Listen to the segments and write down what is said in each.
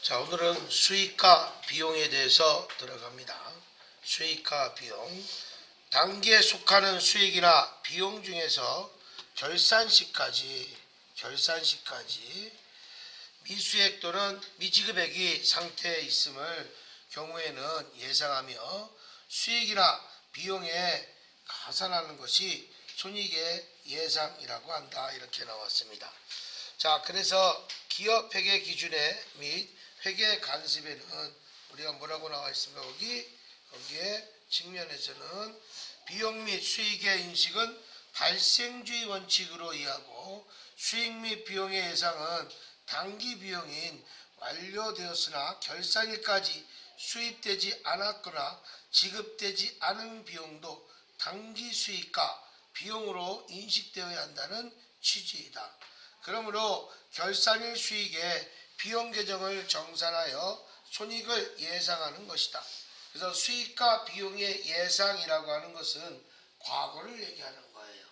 자, 오늘은 수익과 비용에 대해서 들어갑니다. 수익과 비용. 단기에 속하는 수익이나 비용 중에서 결산시까지 미수액 또는 미지급액이 상태에 있음을 경우에는 예상하며 수익이나 비용에 가산하는 것이 손익의 예상이라고 한다. 이렇게 나왔습니다. 자, 그래서 기업 회계 기준에 및 회계 간섭에는 우리가 뭐라고 나와 있습니까? 거기에 측면에서는 비용 및 수익의 인식은 발생주의 원칙으로 이해하고 수익 및 비용의 예상은 단기 비용인 완료되었으나 결산일까지 수입되지 않았거나 지급되지 않은 비용도 단기 수익과 비용으로 인식되어야 한다는 취지이다. 그러므로 결산일 수익의 비용 계정을 정산하여 손익을 예상하는 것이다. 그래서 수익과 비용의 예상이라고 하는 것은 과거를 얘기하는 거예요.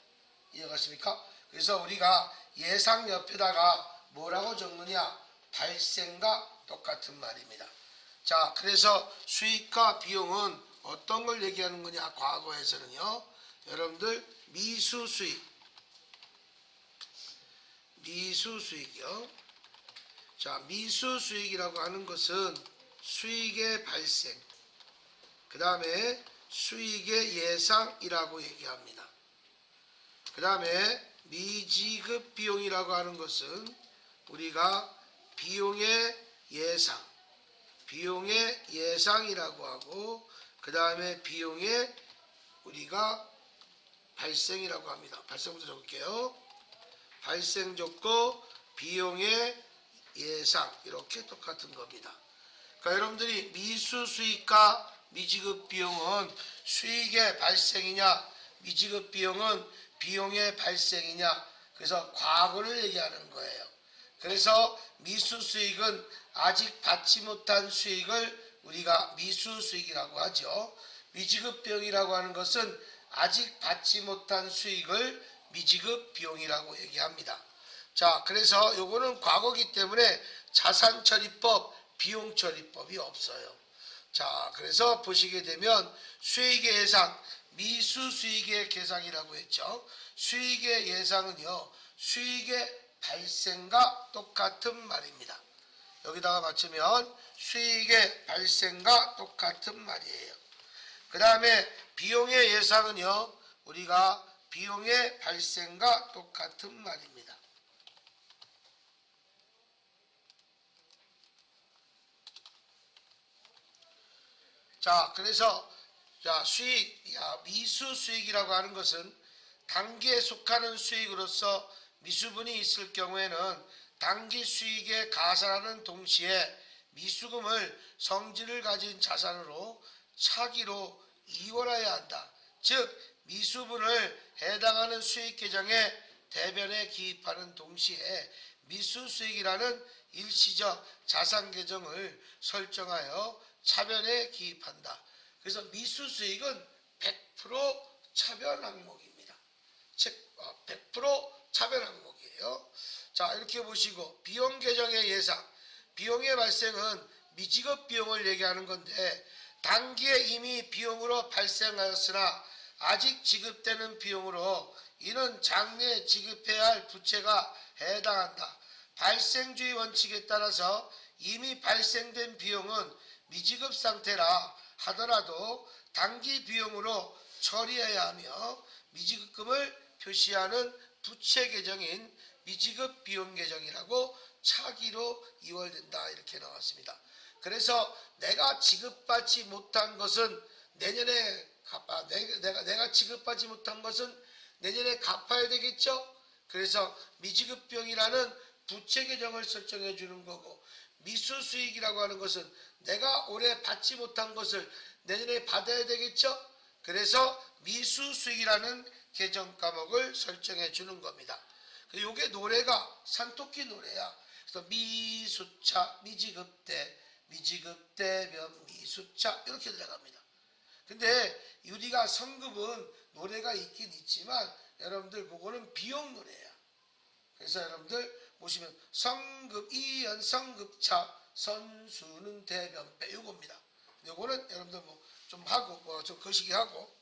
이해가십니까? 그래서 우리가 예상 옆에다가 뭐라고 적느냐? 발생과 똑같은 말입니다. 자, 그래서 수익과 비용은 어떤 걸 얘기하는 거냐? 과거에서는요. 여러분들 미수수익이요. 자, 미수수익이라고 하는 것은 수익의 발생, 그 다음에 수익의 예상이라고 얘기합니다. 그 다음에 미지급 비용이라고 하는 것은 우리가 비용의 예상이라고 하고, 그 다음에 비용의 우리가 발생이라고 합니다. 발생부터 적을게요. 발생 적고 비용의 예상, 이렇게 똑같은 겁니다. 그러니까 여러분들이 미수 수익과 미지급 비용은 수익의 발생이냐, 미지급 비용은 비용의 발생이냐, 그래서 과거를 얘기하는 거예요. 그래서 미수 수익은 아직 받지 못한 수익을 우리가 미수 수익이라고 하죠. 미지급 비용이라고 하는 것은 아직 받지 못한 수익을 미지급 비용이라고 얘기합니다. 자, 그래서 요거는 과거기 때문에 자산처리법, 비용처리법이 없어요. 자, 그래서 보시게 되면 수익의 예상, 미수수익의 계상이라고 했죠. 수익의 예상은요, 수익의 발생과 똑같은 말입니다. 여기다가 맞추면 수익의 발생과 똑같은 말이에요. 그 다음에 비용의 예상은요, 우리가 비용의 발생과 똑같은 말입니다. 자, 그래서 미수 수익이라고 하는 것은 단기에 속하는 수익으로서 미수분이 있을 경우에는 단기 수익에 가산하는 동시에 미수금을 성질을 가진 자산으로 차기로 이월해야 한다. 즉 미수분을 해당하는 수익 계정에 대변에 기입하는 동시에 미수수익이라는 일시적 자산 계정을 설정하여 차변에 기입한다. 그래서 미수수익은 100% 차변 항목입니다. 즉 100% 차변 항목이에요. 자, 이렇게 보시고 비용 계정의 예상, 비용의 발생은 미지급 비용을 얘기하는 건데 단기에 이미 비용으로 발생하였으나 아직 지급되는 비용으로 이는 장래에 지급해야 할 부채가 해당한다. 발생주의 원칙에 따라서 이미 발생된 비용은 미지급 상태라 하더라도 단기 비용으로 처리해야 하며 미지급금을 표시하는 부채 계정인 미지급 비용 계정이라고 차기로 이월된다. 이렇게 나왔습니다. 그래서 내가 지급받지 못한 것은 내년에 내가 지급받지 못한 것은 내년에 갚아야 되겠죠. 그래서 미지급 비용이라는 부채 계정을 설정해 주는 거고, 미수수익이라고 하는 것은 내가 올해 받지 못한 것을 내년에 받아야 되겠죠. 그래서 미수수익이라는 계정 과목을 설정해 주는 겁니다. 이게 노래가 산토끼 노래야. 그래서 미수차, 미지급대면 미수차 이렇게 들어갑니다. 근데 우리가 성급은 노래가 있긴 있지만 여러분들 그거는 비용 노래야. 그래서 여러분들 보시면 성급, 이연, 성급차, 선수는 대변배 요겁니다. 요거는 여러분들 뭐 좀 하고 뭐 좀 거시기 하고.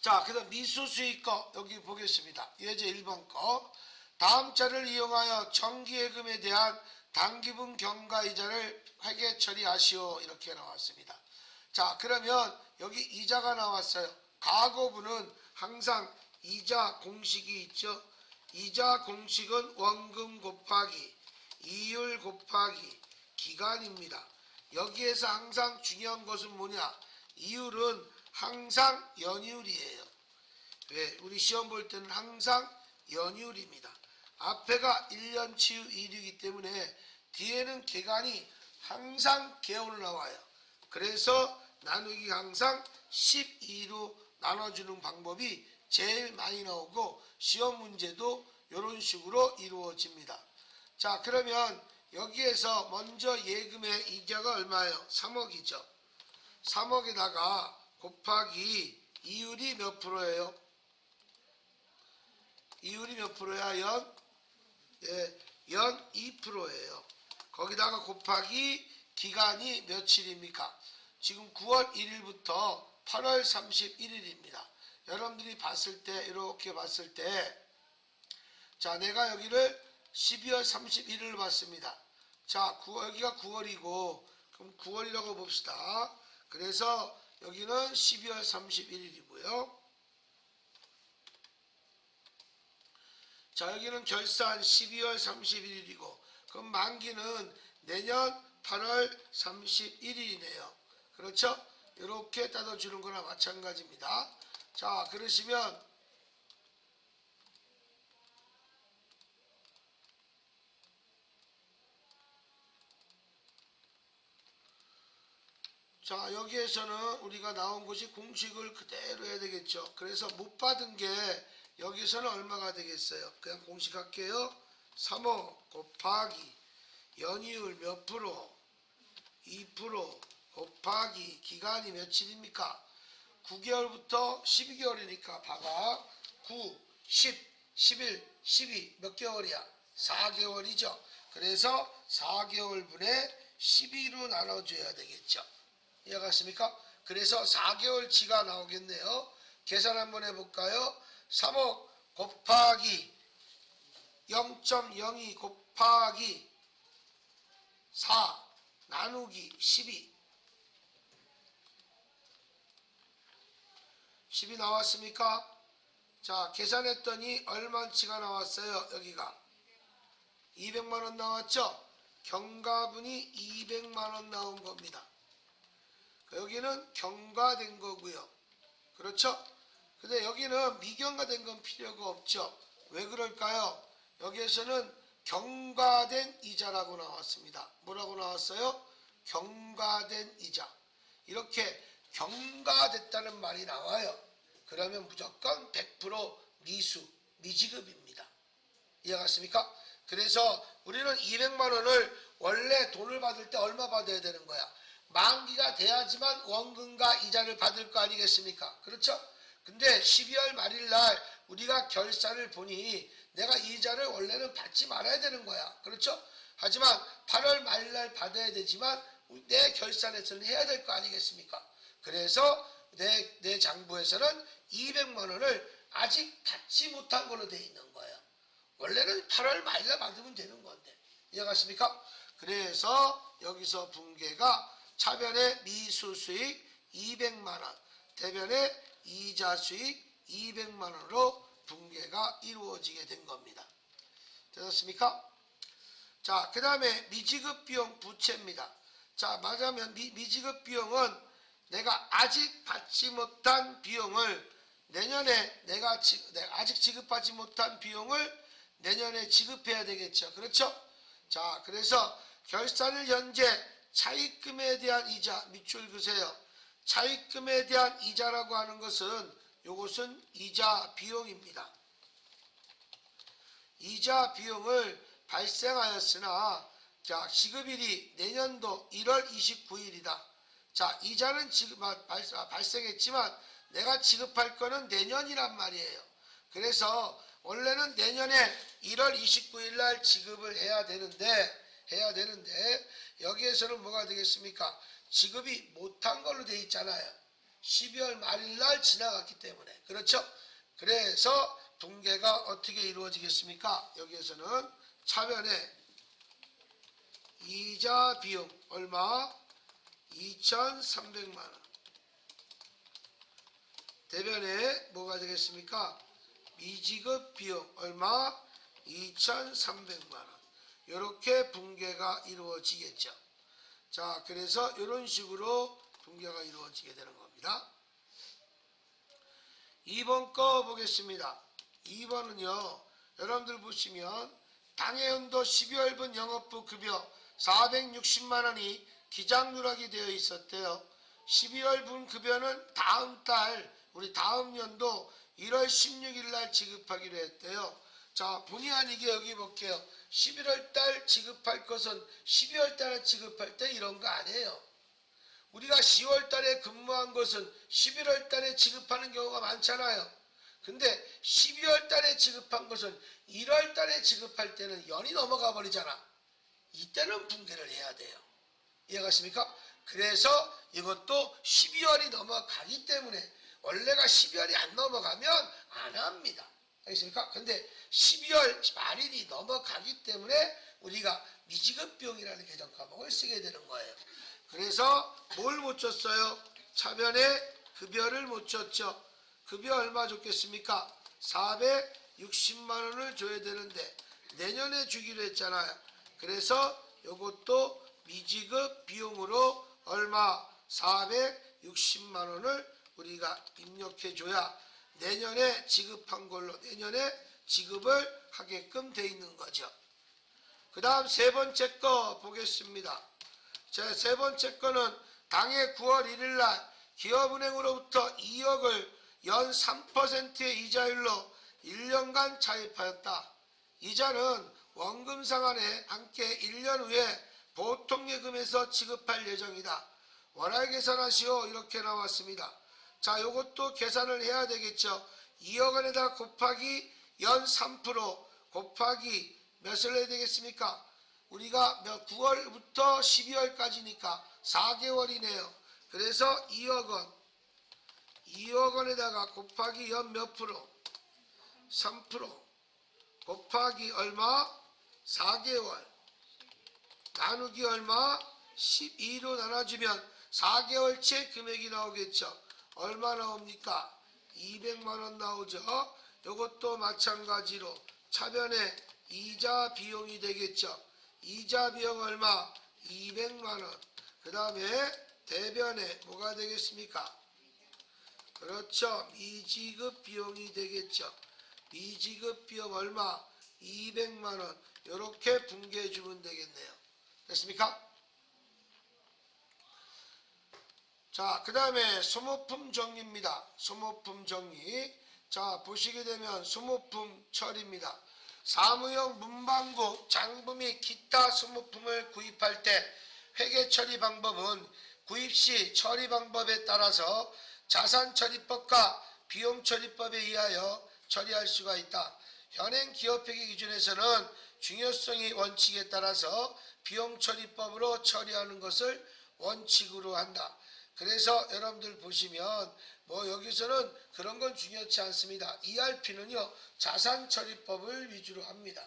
자, 그다음 미수수익 거 여기 보겠습니다. 예제 1번 거. 다음 자를 이용하여 정기예금에 대한 단기분 경과이자를 회계 처리하시오. 이렇게 나왔습니다. 자, 그러면 여기 이자가 나왔어요. 과거분은 항상 이자 공식이 있죠. 이자 공식은 원금 곱하기 이율 곱하기 기간입니다. 여기에서 항상 중요한 것은 뭐냐? 이율은 항상 연이율이에요. 왜? 우리 시험 볼 때는 항상 연이율입니다. 앞에가 1년치 1이기 때문에 뒤에는 기간이 항상 개월로 나와요. 그래서 나누기가 항상 12로 나눠주는 방법이 제일 많이 나오고 시험 문제도 이런 식으로 이루어집니다. 자, 그러면 여기에서 먼저 예금의 이자가 얼마예요? 3억이죠. 3억에다가 곱하기 이율이 몇 프로예요? 이율이 몇 프로야? 연 2%예요. 거기다가 곱하기 기간이 며칠입니까? 지금 9월 1일부터 8월 31일입니다. 여러분들이 봤을 때 이렇게 봤을 때 자, 내가 여기를 12월 31일을 봤습니다. 자, 여기가 9월이고 그럼 9월이라고 봅시다. 그래서 여기는 12월 31일이고요. 자, 여기는 결산 12월 31일이고 그럼 만기는 내년 8월 31일이네요. 그렇죠? 이렇게 따져주는 거나 마찬가지입니다. 자, 그러시면 자, 여기에서는 우리가 나온 것이 공식을 그대로 해야 되겠죠. 그래서 못 받은 게 여기서는 얼마가 되겠어요? 그냥 공식 할게요. 3억 곱하기 연이율 몇 프로? 2% 곱하기 기간이 며칠입니까? 9개월부터 12개월이니까 봐봐. 9, 10, 11, 12 몇 개월이야? 4개월이죠. 그래서 4개월분의 12로 나눠줘야 되겠죠. 이해갔습니까? 그래서 4개월치가 나오겠네요. 계산 한번 해볼까요? 3억 곱하기 0.02 곱하기 4 나누기 12 10이 나왔습니까? 자, 계산했더니 얼마치가 나왔어요? 여기가 200만원 나왔죠? 경과분이 200만원 나온 겁니다. 여기는 경과된 거고요. 그렇죠? 근데 여기는 미경과된 건 필요가 없죠. 왜 그럴까요? 여기에서는 경과된 이자라고 나왔습니다. 뭐라고 나왔어요? 경과된 이자. 이렇게 경과됐다는 말이 나와요. 그러면 무조건 100% 미지급입니다. 이해갔습니까? 그래서 우리는 200만 원을 원래 돈을 받을 때 얼마 받아야 되는 거야? 만기가 돼야지만 원금과 이자를 받을 거 아니겠습니까? 그렇죠? 근데 12월 말일 날 우리가 결산을 보니 내가 이자를 원래는 받지 말아야 되는 거야. 그렇죠? 하지만 8월 말일 날 받아야 되지만 내 결산에서는 해야 될 거 아니겠습니까? 그래서 내 장부에서는 200만 원을 아직 받지 못한 걸로 돼 있는 거예요. 원래는 8월 말일 날 받으면 되는 건데. 이해가십니까? 그래서 여기서 분계가 차변의 미수수익 200만원, 대변의 이자수익 200만원으로 분계가 이루어지게 된 겁니다. 되셨습니까? 자, 그 다음에 미지급비용 부채입니다. 자, 말하자면 미지급 비용은 내가 아직 받지 못한 비용을 내년에 내가 아직 지급하지 못한 비용을 내년에 지급해야 되겠죠. 그렇죠? 자, 그래서 결산을 현재 차입금에 대한 이자 밑줄 그으세요. 차입금에 대한 이자라고 하는 것은 이것은 이자 비용입니다. 이자 비용을 발생하였으나 자, 지급일이 내년도 1월 29일이다. 자, 이자는 발생했지만 내가 지급할 거는 내년이란 말이에요. 그래서 원래는 내년에 1월 29일 날 지급을 해야 되는데 해야 되는데 여기에서는 뭐가 되겠습니까? 지급이 못한 걸로 돼 있잖아요. 12월 말일날 지나갔기 때문에. 그렇죠? 그래서 분계가 어떻게 이루어지겠습니까? 여기에서는 차변에 이자 비용 얼마? 2,300만원. 대변에 뭐가 되겠습니까? 미지급 비용 얼마? 2,300만원. 이렇게 분계가 이루어지겠죠. 자, 그래서 이런 식으로 분계가 이루어지게 되는 겁니다. 2번 거 보겠습니다. 2번은요. 여러분들 보시면 당해연도 12월분 영업부 급여 460만원이 기장 누락이 되어 있었대요. 12월분 급여는 다음 달 우리 다음 연도 1월 16일 날 지급하기로 했대요. 자, 본의 아니게 여기 볼게요. 11월 달 지급할 것은 12월 달에 지급할 때 이런 거 아니에요. 우리가 10월 달에 근무한 것은 11월 달에 지급하는 경우가 많잖아요. 근데 12월 달에 지급한 것은 1월 달에 지급할 때는 연이 넘어가 버리잖아. 이때는 분계를 해야 돼요. 이해가십니까? 그래서 이것도 12월이 넘어가기 때문에 원래가 12월이 안 넘어가면 안 합니다. 알겠습니까? 근데 12월 말일이 넘어가기 때문에 우리가 미지급 비용이라는 개정 과목을 쓰게 되는 거예요. 그래서 뭘 못 줬어요? 차변에 급여를 못 줬죠. 급여 얼마 줬겠습니까? 460만원을 줘야 되는데 내년에 주기로 했잖아요. 그래서 이것도 미지급 비용으로 얼마? 460만원을 우리가 입력해 줘야 내년에 지급한 걸로 내년에 지급을 하게끔 돼 있는 거죠. 그 다음 세 번째 거 보겠습니다. 자, 세 번째 거는 당해 9월 1일 날 기업은행으로부터 2억을 연 3%의 이자율로 1년간 차입하였다. 이자는 원금 상환에 함께 1년 후에 보통예금에서 지급할 예정이다. 월할 계산하시오. 이렇게 나왔습니다. 자, 요것도 계산을 해야 되겠죠. 2억 원에다 곱하기 연 3% 곱하기 몇을 해야 되겠습니까? 우리가 9월부터 12월까지니까 4개월이네요. 그래서 2억 원. 2억 원에다가 곱하기 연 몇 프로? 3% 곱하기 얼마? 4개월. 나누기 얼마? 12로 나눠주면 4개월치 금액이 나오겠죠. 얼마 나옵니까? 200만원 나오죠. 이것도 마찬가지로 차변에 이자 비용이 되겠죠. 이자 비용 얼마? 200만원. 그 다음에 대변에 뭐가 되겠습니까? 그렇죠. 미지급 비용이 되겠죠. 미지급 비용 얼마? 200만원. 이렇게 분개해 주면 되겠네요. 됐습니까? 자, 그 다음에 소모품 정리입니다. 소모품 정리. 자, 보시게 되면 소모품 처리입니다. 사무용 문방구, 장부 및 기타 소모품을 구입할 때 회계 처리 방법은 구입 시 처리 방법에 따라서 자산처리법과 비용처리법에 의하여 처리할 수가 있다. 현행 기업회계 기준에서는 중요성이 원칙에 따라서 비용처리법으로 처리하는 것을 원칙으로 한다. 그래서 여러분들 보시면 뭐 여기서는 그런 건 중요치 않습니다. ERP는요 자산처리법을 위주로 합니다.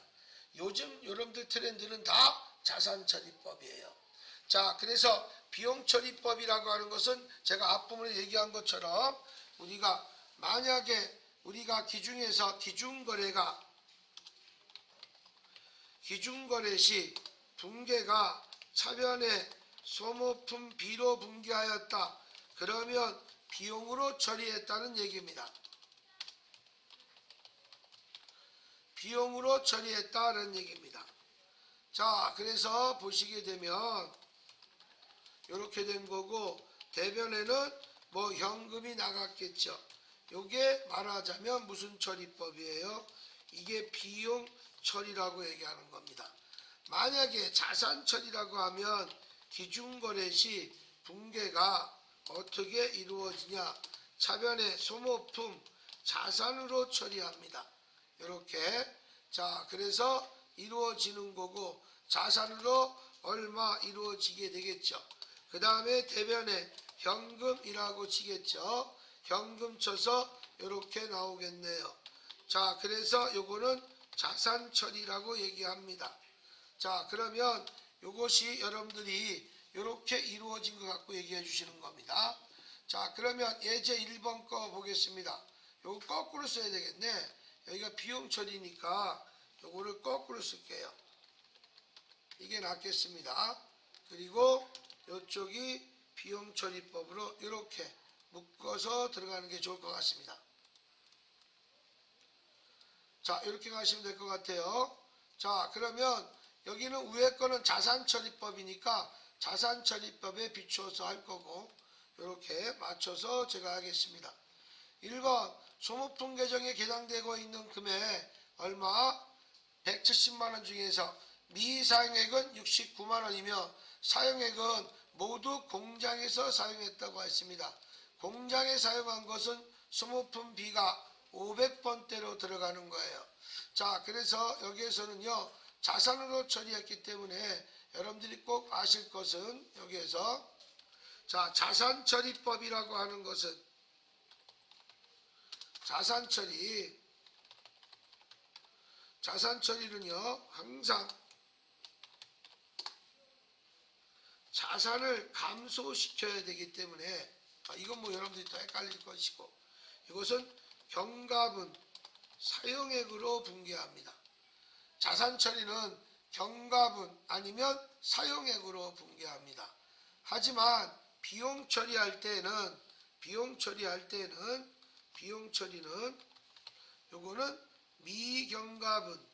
요즘 여러분들 트렌드는 다 자산처리법이에요. 자, 그래서 비용처리법이라고 하는 것은 제가 앞부분에 얘기한 것처럼 우리가 만약에 우리가 기중에서 기중거래 시 분계가 차변에 소모품 B로 분계하였다. 그러면 비용으로 처리했다는 얘기입니다. 비용으로 처리했다는 얘기입니다. 자, 그래서 보시게 되면 이렇게 된 거고 대변에는 뭐 현금이 나갔겠죠. 요게 말하자면 무슨 처리법이에요? 이게 비용 처리라고 얘기하는 겁니다. 만약에 자산 처리라고 하면 기중거래 시 분계가 어떻게 이루어지냐? 차변에 소모품 자산으로 처리합니다. 이렇게. 자, 그래서 이루어지는 거고 자산으로 얼마 이루어지게 되겠죠. 그 다음에 대변에 현금이라고 치겠죠. 현금 쳐서 이렇게 나오겠네요. 자, 그래서 요거는 자산처리라고 얘기합니다. 자, 그러면 요것이 여러분들이 이렇게 이루어진 것 갖고 얘기해 주시는 겁니다. 자, 그러면 예제 1번 거 보겠습니다. 요거 거꾸로 써야 되겠네. 여기가 비용 처리니까 요거를 거꾸로 쓸게요. 이게 낫겠습니다. 그리고 요쪽이 비용 처리법으로 이렇게 묶어서 들어가는 게 좋을 것 같습니다. 자, 이렇게 가시면 될 것 같아요. 자, 그러면 여기는 위에 거는 자산처리법이니까 자산처리법에 비추어서 할 거고 이렇게 맞춰서 제가 하겠습니다. 1번 소모품 계정에 계산되고 있는 금액 얼마? 170만원 중에서 미사용액은 69만원이며 사용액은 모두 공장에서 사용했다고 했습니다. 공장에 사용한 것은 소모품비가 500번대로 들어가는 거예요. 자, 그래서 여기에서는요 자산으로 처리했기 때문에 여러분들이 꼭 아실 것은 여기에서 자, 자산처리법이라고 하는 것은 자산처리는요 항상 자산을 감소시켜야 되기 때문에 이건 뭐 여러분들이 또 헷갈릴 것이고 이것은 경과분 사용액으로 분개합니다. 자산처리는 경과분 아니면 사용액으로 분개합니다. 하지만 비용 처리할 때는 요거는 미경과분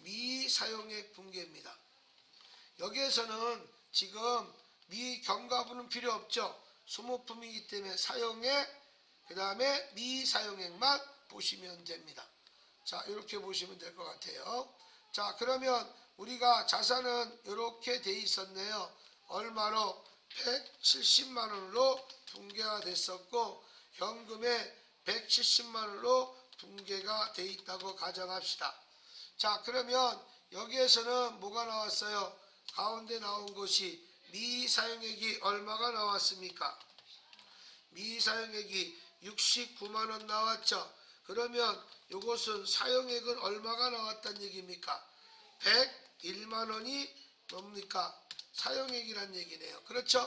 미사용액 분개입니다. 여기에서는 지금 미경과분은 필요 없죠. 소모품이기 때문에 사용액 그 다음에 미사용액만 보시면 됩니다. 자, 이렇게 보시면 될 것 같아요. 자, 그러면 우리가 자산은 이렇게 돼 있었네요. 얼마로? 170만원으로 분개가 됐었고 현금에 170만원으로 분개가 돼 있다고 가정합시다. 자, 그러면 여기에서는 뭐가 나왔어요? 가운데 나온 것이 미사용액이 얼마가 나왔습니까? 미사용액이 69만원 나왔죠. 그러면 이것은 사용액은 얼마가 나왔다는 얘기입니까? 101만원이 뭡니까? 사용액이란 얘기네요. 그렇죠?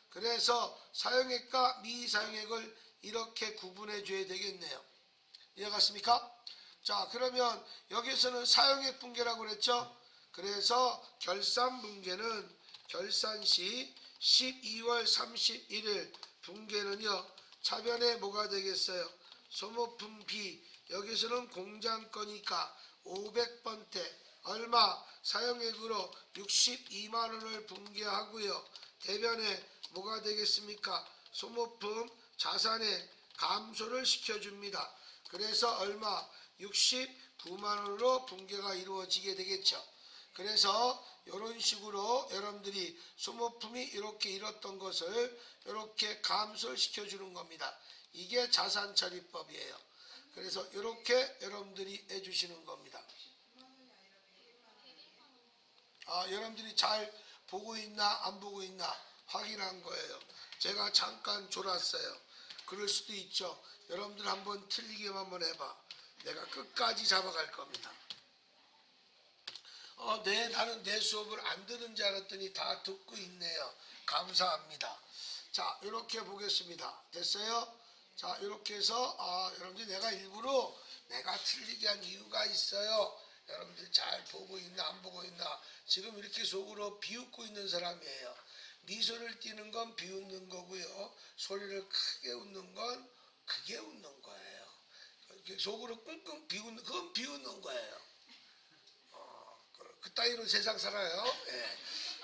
그래서 사용액과 미사용액을 이렇게 구분해 줘야 되겠네요. 이해갔습니까? 자, 그러면 여기서는 사용액 분개라고 그랬죠? 그래서 결산 분개는 결산 시 12월 31일 분개는요 차변에 뭐가 되겠어요? 소모품 B 여기서는 공장 거니까 500번대 얼마? 사용액으로 62만원을 분개하고요. 대변에 뭐가 되겠습니까? 소모품 자산의 감소를 시켜줍니다. 그래서 얼마? 69만원으로 분개가 이루어지게 되겠죠. 그래서 이런 식으로 여러분들이 소모품이 이렇게 잃었던 것을 이렇게 감소를 시켜주는 겁니다. 이게 자산처리법이에요. 그래서 이렇게 여러분들이 해주시는 겁니다. 여러분들이 잘 보고 있나 안 보고 있나 확인한 거예요. 제가 잠깐 졸았어요. 그럴 수도 있죠. 여러분들 한번 틀리기만 한번 해봐. 내가 끝까지 잡아갈 겁니다. 나는 내 수업을 안 듣는 줄 알았더니 다 듣고 있네요. 감사합니다. 자, 이렇게 보겠습니다. 됐어요? 자, 이렇게 해서 여러분들 내가 일부러 내가 틀리게 한 이유가 있어요. 여러분들 잘 보고 있나 안 보고 있나 지금 이렇게 속으로 비웃고 있는 사람이에요. 미소를 띠는 건 비웃는 거고요. 소리를 크게 웃는 건 크게 웃는 거예요. 이렇게 속으로 끙끙 비웃는 그건 비웃는 거예요. 그 따위로 세상 살아요. 예.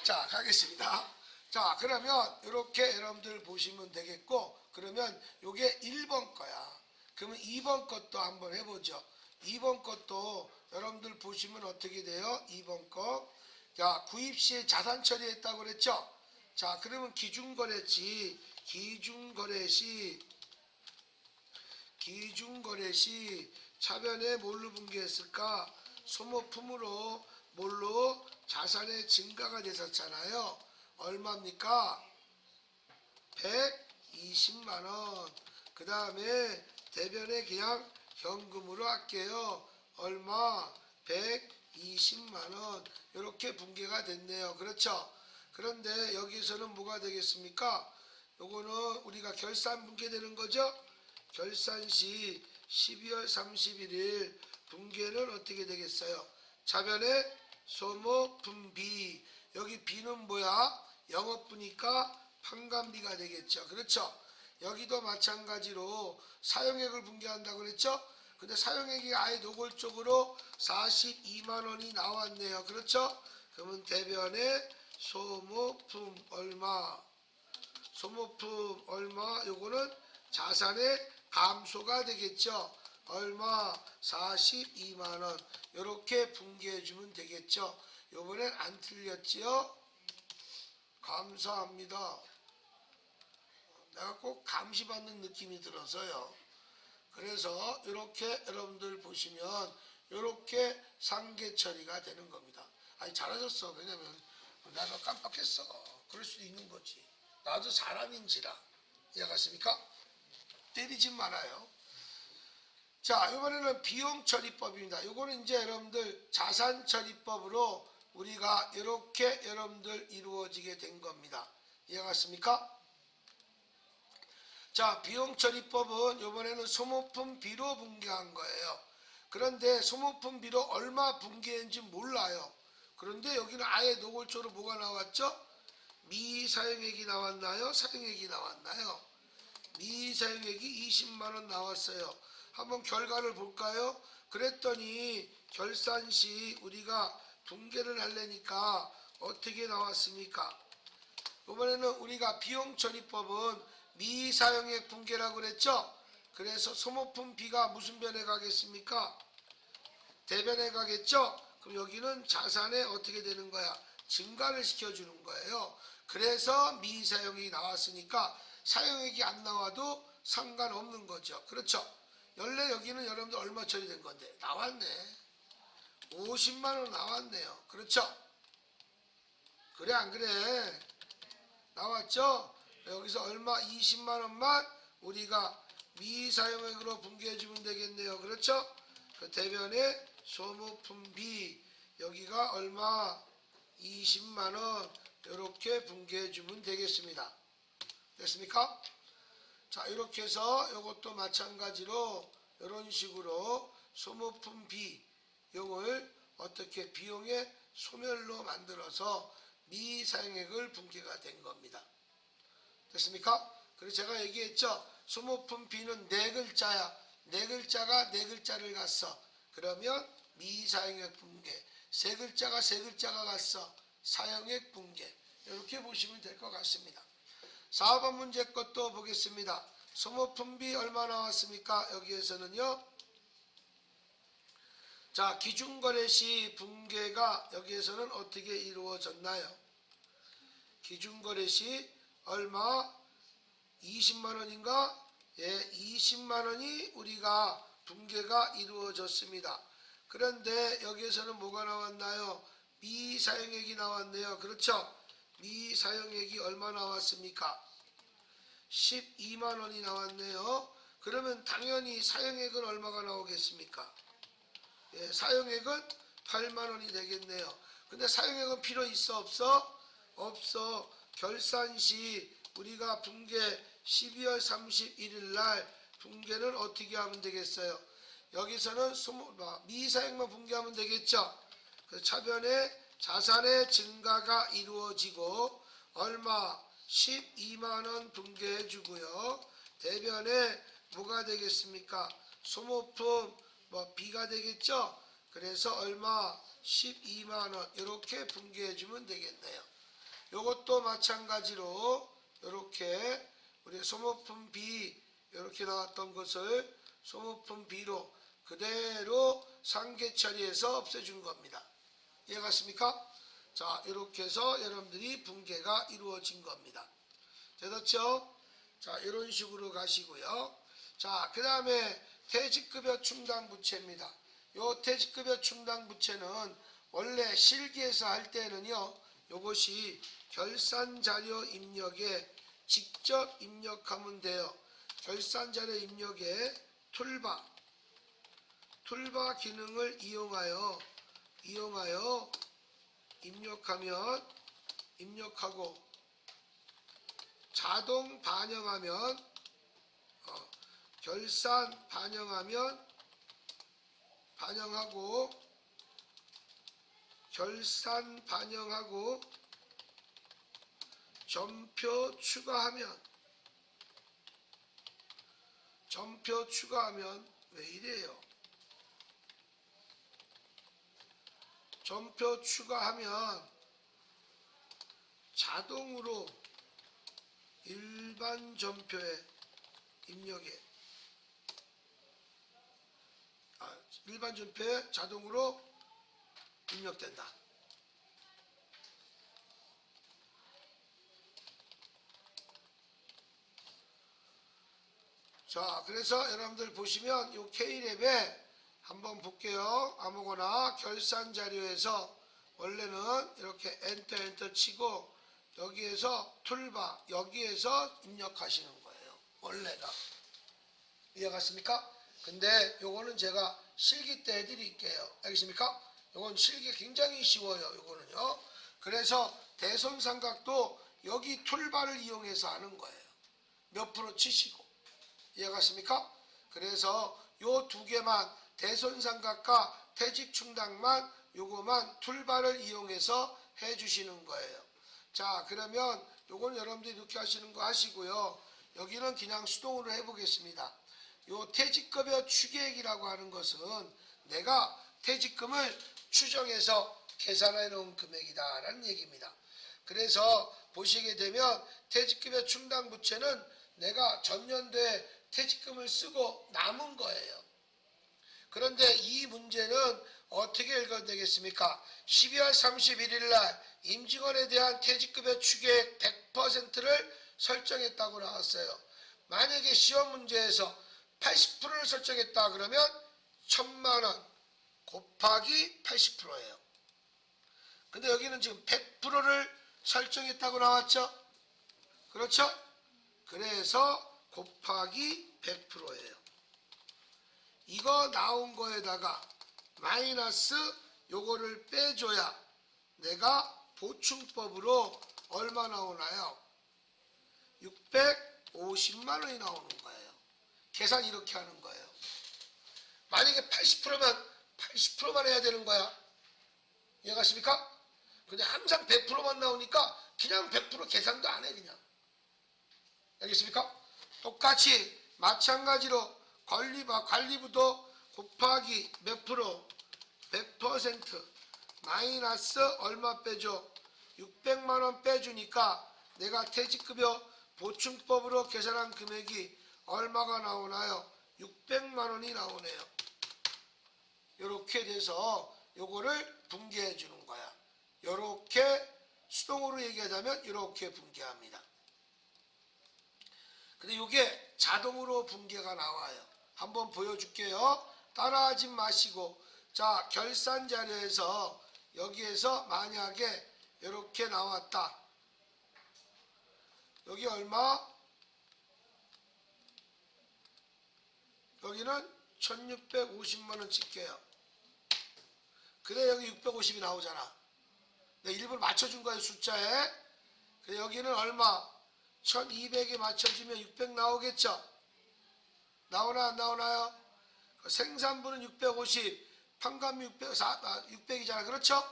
자, 가겠습니다. 자, 그러면 이렇게 여러분들 보시면 되겠고 그러면 요게 1번 거야. 그러면 2번 것도 한번 해보죠. 2번 것도 여러분들 보시면 어떻게 돼요? 2번 거. 자, 구입 시에 자산 처리했다고 그랬죠? 자, 그러면 기준거래 시 차변에 뭘로 분개했을까? 소모품으로 뭘로 자산의 증가가 됐었잖아요. 얼마입니까? 120만원. 그 다음에 대변에 그냥 현금으로 할게요. 얼마? 120만원. 이렇게 분계가 됐네요. 그렇죠? 그런데 여기서는 뭐가 되겠습니까? 요거는 우리가 결산 분계되는 거죠? 결산 시 12월 31일 분계는 어떻게 되겠어요? 자변의 소모품비. 여기 비는 뭐야? 영업부니까 판관비가 되겠죠. 그렇죠? 여기도 마찬가지로 사용액을 분계한다고 그랬죠? 근데 사용액이 아예 노골적으로 42만원이 나왔네요. 그렇죠? 그러면 대변의 소모품 얼마? 소모품 얼마? 요거는 자산의 감소가 되겠죠. 얼마? 42만원. 요렇게 분계해 주면 되겠죠. 요번엔 안 틀렸지요? 감사합니다. 내가 꼭 감시받는 느낌이 들어서요. 그래서 이렇게 여러분들 보시면 이렇게 상계 처리가 되는 겁니다. 아니 잘하셨어. 왜냐면 내가 깜빡했어. 그럴 수도 있는 거지. 나도 사람인지라. 이해가십니까? 때리지 말아요. 자, 이번에는 비용처리법입니다. 이거는 이제 여러분들 자산처리법으로 우리가 이렇게 여러분들 이루어지게 된 겁니다. 이해갔습니까? 자, 비용처리법은 이번에는 소모품 비로 분계한 거예요. 그런데 소모품 비로 얼마 분계했는지 몰라요. 그런데 여기는 아예 노골적으로 뭐가 나왔죠? 미사용액이 나왔나요? 사용액이 나왔나요? 미사용액이 20만원 나왔어요. 한번 결과를 볼까요? 그랬더니 결산 시 우리가 분계를 하려니까 어떻게 나왔습니까? 이번에는 우리가 비용처리법은 미사용액 분계라고 그랬죠? 그래서 소모품 B가 무슨 변에 가겠습니까? 대변에 가겠죠? 그럼 여기는 자산에 어떻게 되는 거야? 증가를 시켜주는 거예요. 그래서 미사용액이 나왔으니까 사용액이 안 나와도 상관없는 거죠. 그렇죠? 원래 여기는 여러분들 얼마 처리된 건데? 나왔네. 50만원 나왔네요. 그렇죠? 그래 안 그래? 나왔죠? 여기서 얼마? 20만원만 우리가 미사용액으로 분계해 주면 되겠네요. 그렇죠? 그 대변의 소모품 B 여기가 얼마? 20만원 이렇게 분계해 주면 되겠습니다. 됐습니까? 자, 이렇게 해서 이것도 마찬가지로 이런 식으로 소모품 B 이걸 어떻게 비용의 소멸로 만들어서 미사용액을 분계가 된 겁니다. 됐습니까? 그래서 제가 얘기했죠. 소모품 B는 네 글자야. 네 글자가 네 글자를 갔어. 그러면 미사용액 분계. 세 글자가 세 글자가 갔어. 사용액 분계. 이렇게 보시면 될 것 같습니다. 4번 문제 것도 보겠습니다. 소모품 B 얼마 나왔습니까? 여기에서는요. 자, 기준거래 시 분계가 여기에서는 어떻게 이루어졌나요? 기준거래 시 얼마? 20만원인가? 예, 20만원이 우리가 분계가 이루어졌습니다. 그런데 여기에서는 뭐가 나왔나요? 미사용액이 나왔네요. 그렇죠? 미사용액이 얼마 나왔습니까? 12만원이 나왔네요. 그러면 당연히 사용액은 얼마가 나오겠습니까? 예, 사용액은 8만원이 되겠네요. 근데 사용액은 필요 있어 없어? 없어. 결산 시 우리가 분계 12월 31일 날 분계는 어떻게 하면 되겠어요? 여기서는 미사용만 분계하면 되겠죠. 그 차변에 자산의 증가가 이루어지고 얼마? 12만원 분계해 주고요. 대변에 뭐가 되겠습니까? 소모품 B가 되겠죠. 그래서 얼마? 12만원 이렇게 분계해 주면 되겠네요. 요것도 마찬가지로 이렇게 우리 소모품 B 이렇게 나왔던 것을 소모품 B로 그대로 상계 처리해서 없애준 겁니다. 이해갔습니까? 자, 이렇게 해서 여러분들이 분계가 이루어진 겁니다. 됐죠? 자, 이런 식으로 가시고요. 자, 그 다음에 퇴직급여 충당부채입니다. 요 퇴직급여 충당부채는 원래 실기에서 할 때는요, 요것이 결산자료 입력에 직접 입력하면 돼요. 결산자료 입력에 툴바 기능을 이용하여 입력하고 자동 반영하면 결산 반영하고 점표 추가하면 왜 이래요? 점표 추가하면 자동으로 일반 점표에 일반 점표에 자동으로 입력된다. 자, 그래서 여러분들 보시면 이 K랩에 한번 볼게요. 아무거나 결산 자료에서 원래는 이렇게 엔터 치고 여기에서 툴바 여기에서 입력하시는 거예요. 원래가. 이해갔습니까? 근데 요거는 제가 실기 때 해드릴게요. 알겠습니까? 요건 실기 굉장히 쉬워요. 요거는요. 그래서 대손삼각도 여기 툴바를 이용해서 하는 거예요. 몇 프로 치시고. 이해갔습니까? 그래서 요 두 개만 대손삼각과 퇴직충당만 요거만 툴바를 이용해서 해주시는 거예요. 자, 그러면 요건 여러분들이 이렇게 하시는 거 하시고요. 여기는 그냥 수동으로 해보겠습니다. 요 퇴직급여 추계액이라고 하는 것은 내가 퇴직금을 추정해서 계산해 놓은 금액이다 라는 얘기입니다. 그래서 보시게 되면 퇴직급여 충당 부채는 내가 전년도에 퇴직금을 쓰고 남은 거예요. 그런데 이 문제는 어떻게 읽어야 되겠습니까? 12월 31일 날 임직원에 대한 퇴직급여 추계액 100%를 설정했다고 나왔어요. 만약에 시험 문제에서 80%를 설정했다 그러면 1000만원 곱하기 80%예요. 근데 여기는 지금 100%를 설정했다고 나왔죠? 그렇죠? 그래서 곱하기 100%예요. 이거 나온 거에다가 마이너스 요거를 빼줘야 내가 보충법으로 얼마 나오나요? 650만 원이 나오는 거예요. 계산 이렇게 하는 거예요. 만약에 80%만 해야 되는 거야. 이해가십니까? 근데 항상 100%만 나오니까 그냥 100% 계산도 안 해 그냥. 알겠습니까? 똑같이 마찬가지로 관리부도 곱하기 몇 프로? 100% 마이너스 얼마 빼줘? 600만 원 빼주니까 내가 퇴직급여 보충법으로 계산한 금액이 얼마가 나오나요? 600만 원이 나오네요. 이렇게 돼서 요거를 분개해 주는 거야. 요렇게 수동으로 얘기하자면 이렇게 분개합니다. 근데 이게 자동으로 분개가 나와요. 한번 보여줄게요. 따라하지 마시고. 자, 결산 자료에서 여기에서 만약에 이렇게 나왔다. 여기 얼마? 여기는 1650만원 찍게요. 그래 여기 650이 나오잖아. 내가 일부러 맞춰준 거예요 숫자에. 그래 여기는 얼마? 1200에 맞춰주면 600 나오겠죠? 나오나 안 나오나요? 생산부는 650, 판관비 600이잖아. 그렇죠?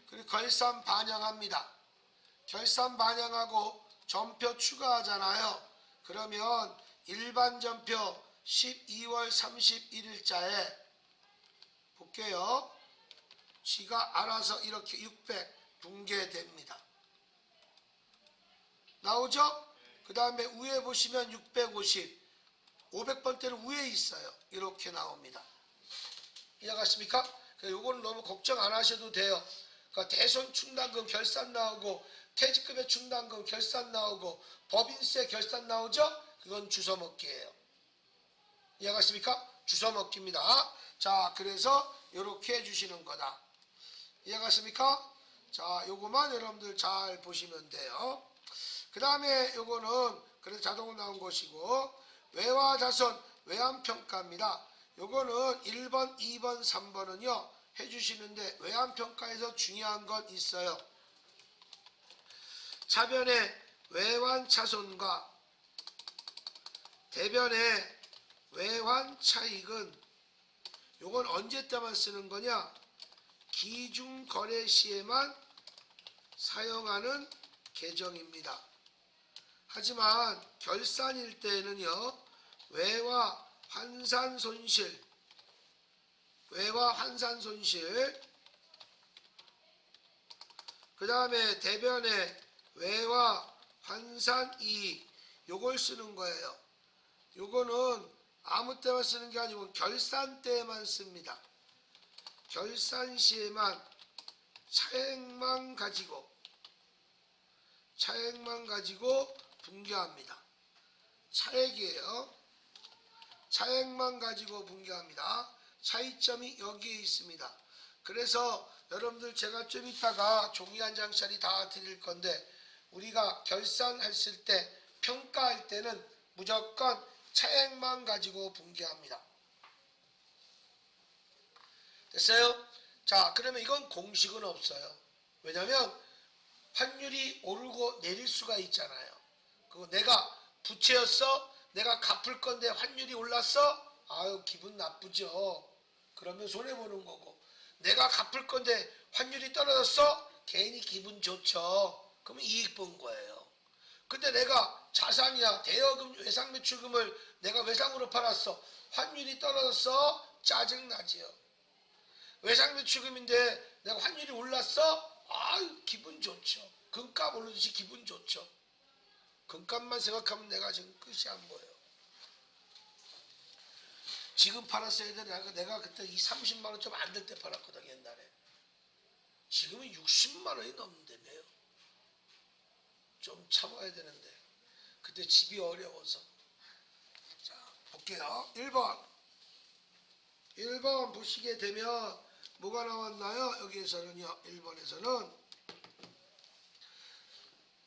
그리고 결산 반영합니다. 결산 반영하고 점표 추가하잖아요. 그러면 일반 점표 12월 31일자에 볼게요. 지가 알아서 이렇게 600 분개됩니다. 나오죠? 그 다음에 위에 보시면 650, 500번대는 위에 있어요. 이렇게 나옵니다. 이해가십니까? 요거는 너무 걱정 안 하셔도 돼요. 그러니까 대손 충당금 결산 나오고 퇴직급여 충당금 결산 나오고 법인세 결산 나오죠? 그건 주워먹기예요. 이해가십니까? 주워먹기입니다. 자, 그래서 이렇게 해주시는 거다. 이해가십니까? 자, 요거만 여러분들 잘 보시면 돼요. 그 다음에 요거는 그래서 자동으로 나온 것이고, 외화 자손 외환평가입니다. 요거는 1번, 2번, 3번은요 해주시는데, 외환평가에서 중요한 건 있어요. 차변의 외환차손과 대변의 외환차익은 요건 언제 때만 쓰는 거냐? 기중거래 시에만 사용하는 계정입니다. 하지만 결산일 때는요, 외화 환산 손실, 그 다음에 대변의 외화 환산 이익, 요걸 쓰는 거예요. 요거는 아무 때만 쓰는 게 아니고 결산 때만 씁니다. 결산 시에만 차액만 가지고 분개합니다. 차액이에요. 차액만 가지고 분개합니다. 차이점이 여기에 있습니다. 그래서 여러분들 제가 좀 이따가 종이 한 장짜리 다 드릴 건데, 우리가 결산했을 때 평가할 때는 무조건 차액만 가지고 분개합니다. 됐어요? 자, 그러면 이건 공식은 없어요. 왜냐면 환율이 오르고 내릴 수가 있잖아요. 그거 내가 부채였어? 내가 갚을 건데 환율이 올랐어? 아유, 기분 나쁘죠. 그러면 손해보는 거고, 내가 갚을 건데 환율이 떨어졌어? 괜히 기분 좋죠. 그러면 이익 본 거예요. 근데 내가 자산이야, 대여금, 외상매출금을 내가 외상으로 팔았어. 환율이 떨어졌어? 짜증나지요. 외상매출금인데 내가 환율이 올랐어? 아유, 기분 좋죠. 금값 오르듯이 기분 좋죠. 금값만 생각하면 내가 지금 끝이 안 보여요. 지금 팔았어야 돼. 내가 그때 이 30만원 좀 안 될 때 팔았거든, 옛날에. 지금은 60만원이 넘는다며요. 좀 참아야 되는데. 그때 집이 어려워서. 자, 볼게요. 1번 보시게 되면 뭐가 나왔나요? 여기에서는요, 1번에서는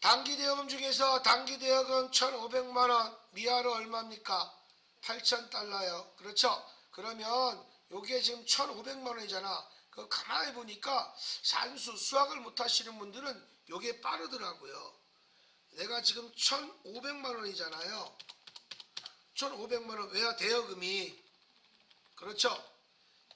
단기대여금 중에서 단기대여금 1,500만원, 미화로 얼마입니까? 8,000달러요. 그렇죠? 그러면 요게 지금 1,500만원이잖아. 그 가만히 보니까 산수, 수학을 못 하시는 분들은 요게 빠르더라고요. 내가 지금 1,500만원이잖아요. 1,500만원 외화 대여금이, 그렇죠?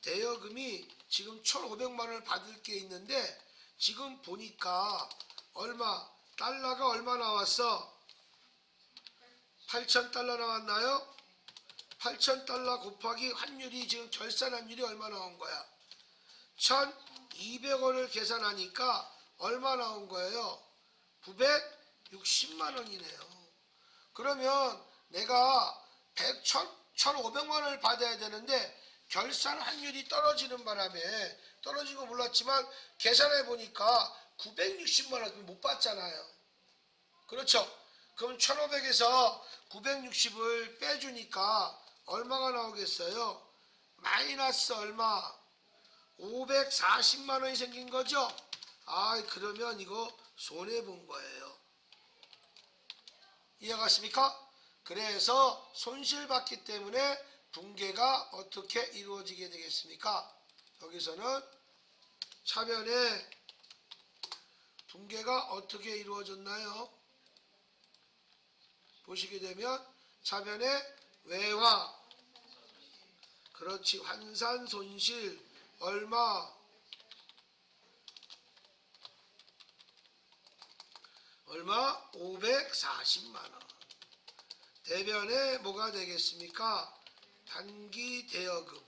대여금이 지금 1,500만원을 받을 게 있는데, 지금 보니까 얼마, 달러가 얼마 나왔어? 8,000달러 나왔나요? 8,000달러 곱하기 환율이, 지금 결산 환율이 얼마 나온 거야? 1,200원을 계산하니까 얼마 나온 거예요? 960만원이네요. 그러면 내가 1,500만원을 받아야 되는데 결산 환율이 떨어지는 바람에, 떨어진 거 몰랐지만 계산해 보니까 960만원 못 받잖아요. 그렇죠? 그럼 1,500에서 960을 빼주니까 얼마가 나오겠어요? 마이너스 얼마? 540만원이 생긴 거죠? 아, 그러면 이거 손해본 거예요. 이해가십니까? 그래서 손실받기 때문에 분개가 어떻게 이루어지게 되겠습니까? 여기서는 차변에 분개가 어떻게 이루어졌나요? 보시게 되면 차변에 외화, 그렇지, 환산 손실 얼마? 얼마? 540만원. 대변에 뭐가 되겠습니까? 단기 대여금.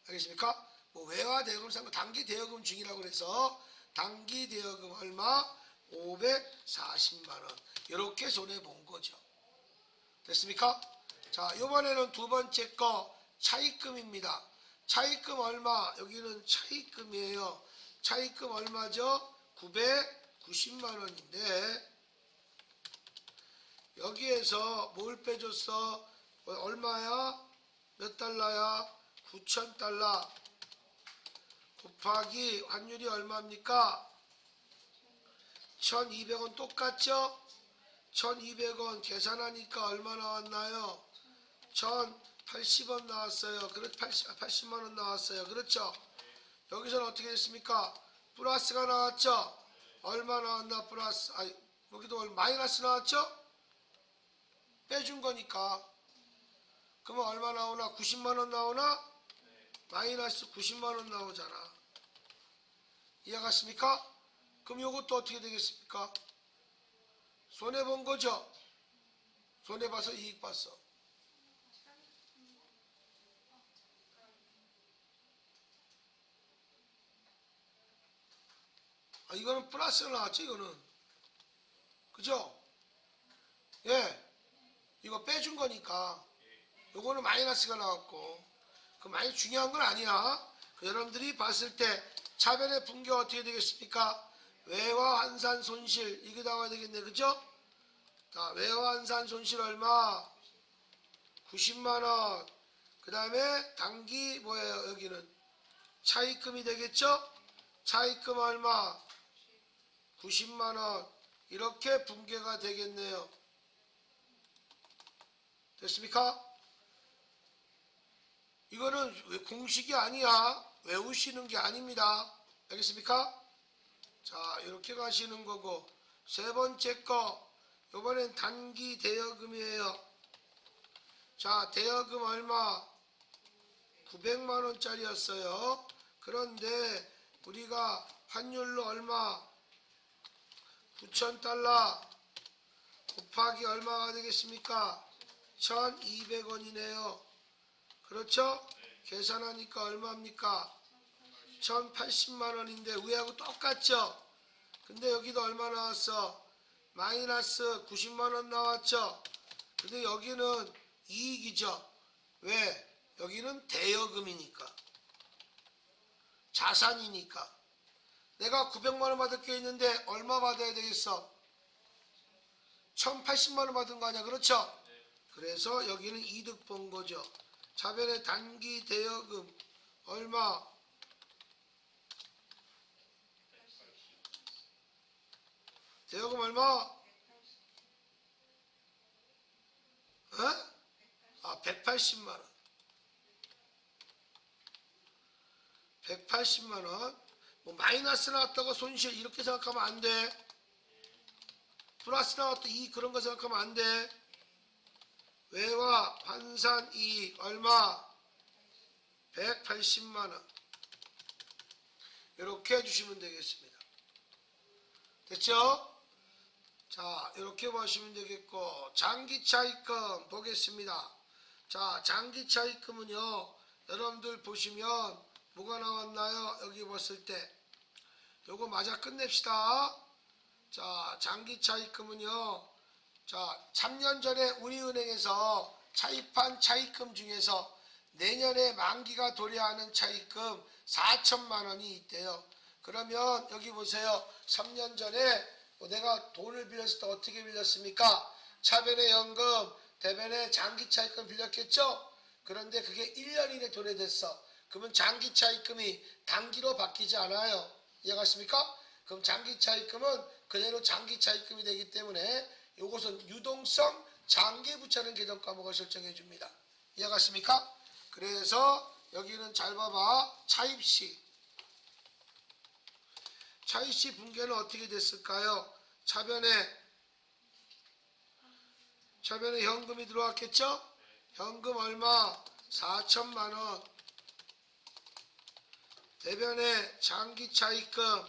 알겠습니까? 뭐 외화 대여금 상고 단기 대여금 중이라고 해서 단기 대여금 얼마? 540만원. 이렇게 손해본 거죠. 됐습니까? 자, 이번에는 두 번째 거 차입금입니다. 차입금 얼마? 여기는 차입금이에요. 차입금 얼마죠? 990만원인데 여기에서 뭘 빼줬어? 얼마야? 몇 달러야? 9,000달러 곱하기 환율이 얼마입니까? 1200원 똑같죠? 1200원 계산하니까 얼마 나왔나요? 1080원 나왔어요. 80만원 나왔어요. 그렇죠? 여기서는 어떻게 됐습니까? 플러스가 나왔죠? 얼마 나왔나? 플러스, 여기도 마이너스 나왔죠? 빼준 거니까. 그러면 얼마 나오나? 90만원 나오나? 마이너스 90만원 나오잖아. 이해갔습니까? 그럼 이것도 어떻게 되겠습니까? 손해본 거죠? 손해봐서 이익 봤어. 이거는 플러스가 나왔죠, 이거는. 그죠? 예. 이거 빼준 거니까. 요거는 마이너스가 나왔고. 그 많이 중요한 건 아니야. 여러분들이 봤을 때 차변의 분기가 어떻게 되겠습니까? 외화 환산 손실. 이게 나와야 되겠네. 그죠? 자, 외화 환산 손실 얼마? 90만원. 그 다음에 당기 뭐예요? 여기는 차입금이 되겠죠? 차입금 얼마? 90만원. 이렇게 분계가 되겠네요. 됐습니까? 이거는 공식이 아니야. 외우시는 게 아닙니다. 알겠습니까? 자, 이렇게 가시는 거고, 세 번째 거, 이번엔 단기 대여금이에요. 자, 대여금 얼마? 900만원짜리였어요. 그런데 우리가 환율로 얼마? 9,000달러 곱하기 얼마가 되겠습니까? 1,200원이네요. 그렇죠? 계산하니까 얼마입니까? 1,080만원인데 위하고 똑같죠? 근데 여기도 얼마 나왔어? 마이너스 90만원 나왔죠? 근데 여기는 이익이죠? 왜? 여기는 대여금이니까. 자산이니까. 내가 900만원 받을 게 있는데 얼마 받아야 되겠어? 1,080만원 받은 거 아니야? 그렇죠? 그래서 여기는 이득 본 거죠. 차변의 단기 대여금 얼마? 대여금 얼마? 어? 180만원. 180만원. 뭐 마이너스 나왔다고 손실 이렇게 생각하면 안 돼. 플러스 나왔다 이익 그런 거 생각하면 안 돼. 외화 환산 이익 얼마? 180만원. 이렇게 해주시면 되겠습니다. 됐죠? 자, 이렇게 보시면 되겠고, 장기차입금 보겠습니다. 자, 장기차입금은요, 여러분들 보시면 뭐가 나왔나요? 여기 봤을 때 요거 맞아 끝냅시다. 자, 장기차입금은요, 자, 3년 전에 우리은행에서 차입한 차입금 중에서 내년에 만기가 도래하는 차입금 4천만 원이 있대요. 그러면 여기 보세요. 3년 전에 내가 돈을 빌렸을 때 어떻게 빌렸습니까? 차변의 연금, 대변의 장기차입금 빌렸겠죠? 그런데 그게 1년 이내 도래됐어. 그러면 장기차입금이 단기로 바뀌지 않아요. 이해갔습니까? 그럼 장기차입금은 그대로 장기차입금이 되기 때문에 이것은 유동성 장기부채는 개정 과목을 설정해 줍니다. 이해갔습니까? 그래서 여기는 잘 봐봐. 차입시 분계는 어떻게 됐을까요? 차변에 현금이 들어왔겠죠? 현금 얼마? 4천만원. 대변에 장기차입금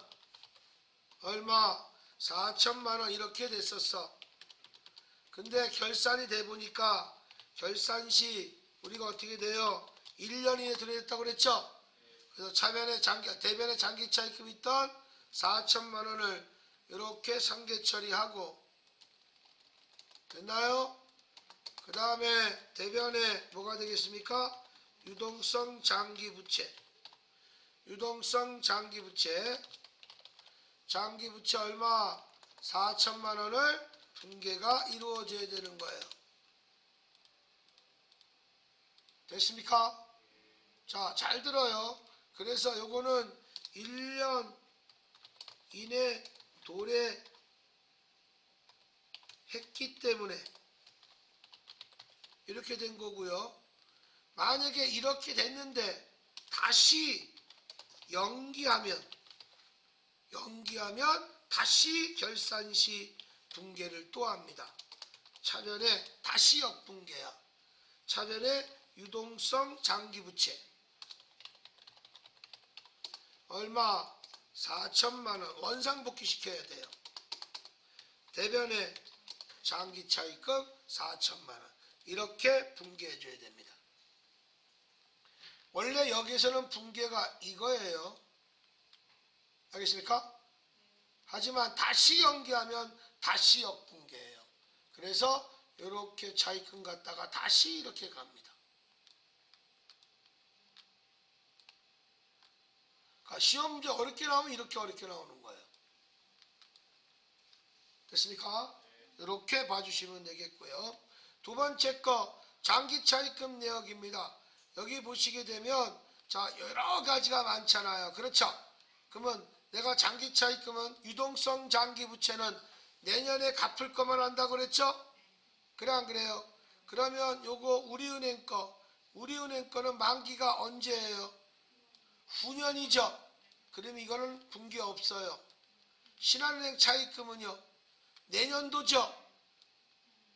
얼마? 4천만원 이렇게 됐었어. 근데 결산이 돼 보니까 결산시 우리가 어떻게 돼요? 1년 이내 들어냈다고 그랬죠? 그래서 대변에 장기차입금 있던 4천만원을 이렇게 상계 처리하고 됐나요? 그 다음에 대변에 뭐가 되겠습니까? 유동성 장기부채. 장기부채 얼마? 4천만원을 분계가 이루어져야 되는 거예요. 됐습니까? 자, 잘 들어요. 그래서 요거는 1년 이내 도래했기 때문에 이렇게 된 거고요. 만약에 이렇게 됐는데 다시 연기하면 다시 결산시 붕괴를 또 합니다. 차변에 다시 역붕괴야. 차변에 유동성 장기부채 얼마? 4천만원 원상복귀 시켜야 돼요. 대변에 장기차입금 4천만원 이렇게 붕괴해 줘야 됩니다. 원래 여기에서는 붕괴가 이거예요. 알겠습니까? 하지만 다시 연기하면 다시 역붕괴예요. 그래서 이렇게 차입금 갖다가 다시 이렇게 갑니다. 그러니까 시험 문제 어렵게 나오면 이렇게 어렵게 나오는 거예요. 됐습니까? 이렇게 봐주시면 되겠고요. 두 번째 거 장기차입금 내역입니다. 여기 보시게 되면 자 여러 가지가 많잖아요. 그렇죠? 그러면 내가 장기차입금은 유동성 장기부채는 내년에 갚을 것만 한다고 그랬죠? 그래 안 그래요? 그러면 요거 우리은행 거는 만기가 언제예요? 후년이죠. 그럼 이거는 붕괴 없어요. 신한은행 차입금은요? 내년도죠.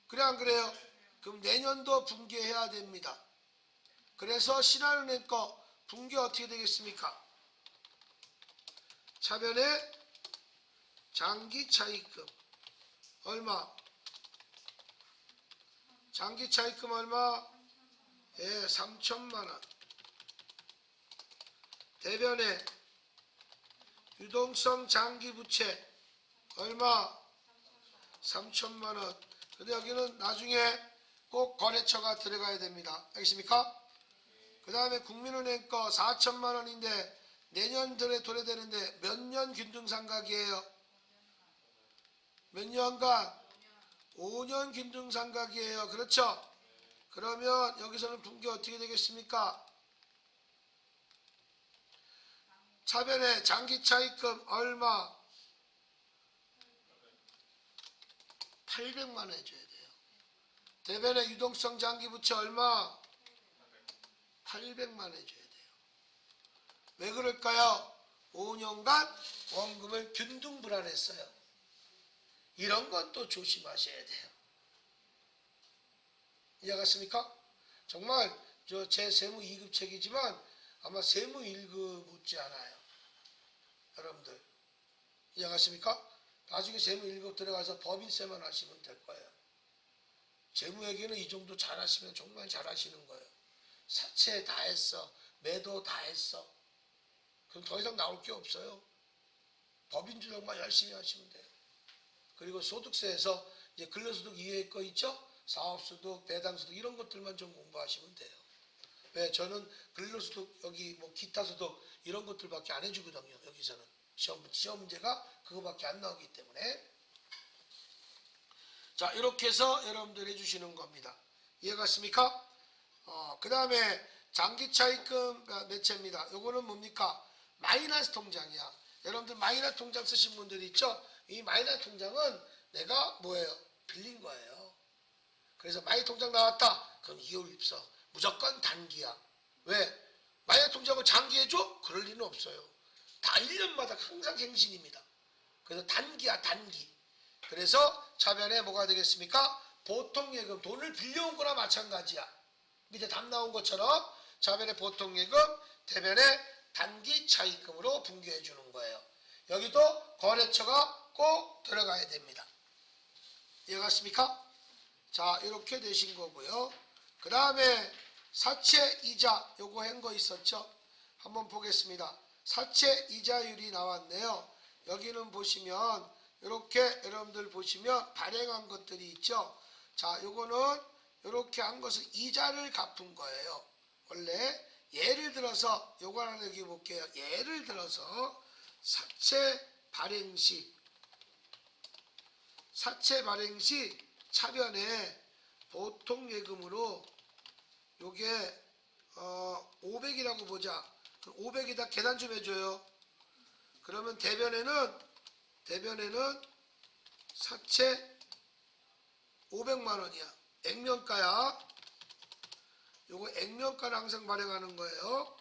그래 안 그래요? 그럼 내년도 붕괴해야 됩니다. 그래서 신한은행 거 붕괴 어떻게 되겠습니까? 차변에 장기차입금 얼마? 장기차입금 얼마? 예, 3천만원. 대변에 유동성 장기부채 얼마? 3천만원. 근데 여기는 나중에 꼭 거래처가 들어가야 됩니다. 알겠습니까? 그 다음에 국민은행 거 4천만원인데 내년 들에 도래되는데 몇 년 균등상각이에요? 몇 년간? 5년 균등상각이에요. 그렇죠? 그러면 여기서는 붕괴 어떻게 되겠습니까? 차변에 장기차입금 얼마? 800만원 해줘야 돼요. 대변에 유동성 장기부채 얼마? 800만원 해줘야 돼요. 왜 그럴까요? 5년간 원금을 균등불안했어요. 이런 건 또 조심하셔야 돼요. 이해갔습니까? 정말 제 세무 2급책이지만 아마 세무 1급 못지 않아요. 여러분들 이해갔습니까? 나중에 세무 1급 들어가서 법인세만 하시면 될 거예요. 재무회계는 이 정도 잘하시면 정말 잘하시는 거예요. 사채 다 했어. 매도 다 했어. 그럼 더 이상 나올 게 없어요. 법인주정만 열심히 하시면 돼요. 그리고 소득세에서 이제 근로소득 이외의 거 있죠? 사업소득, 배당소득 이런 것들만 좀 공부하시면 돼요. 왜? 저는 근로소득 여기 뭐 기타소득 이런 것들밖에 안 해주거든요. 여기서는 시험 문제가 그거밖에 안 나오기 때문에 자 이렇게 해서 여러분들 해주시는 겁니다. 이해갔습니까? 그 다음에 장기차입금 매체입니다. 요거는 뭡니까? 마이너스 통장이야. 여러분들 마이너스 통장 쓰신 분들 있죠? 이 마이너스 통장은 내가 뭐예요? 빌린 거예요. 그래서 마이너스 통장 나왔다. 그럼 2월 입서. 무조건 단기야. 왜? 마이너스 통장을 장기해줘? 그럴 리는 없어요. 다 1년마다 항상 갱신입니다. 그래서 단기야 단기. 그래서 차변에 뭐가 되겠습니까? 보통예금 돈을 빌려온 거나 마찬가지야. 밑에 답 나온 것처럼 차변에 보통예금, 대변에 단기 차입금으로 분개해 주는 거예요. 여기도 거래처가 꼭 들어가야 됩니다. 이해갔습니까? 자 이렇게 되신 거고요. 그 다음에 사채 이자 요거 한 거 있었죠? 한번 보겠습니다. 사채 이자율이 나왔네요. 여기는 보시면 이렇게 여러분들 보시면 발행한 것들이 있죠. 자 요거는 이렇게 한 것은 이자를 갚은 거예요. 원래 예를 들어서 요거 하나 여기 볼게요. 예를 들어서 사채 발행 시 차변에 보통예금으로 요게 500이라고 보자. 500에다 계산 좀 해줘요. 그러면 대변에는 사채 500만 원이야. 액면가야. 요거 액면가를 항상 발행하는 거예요.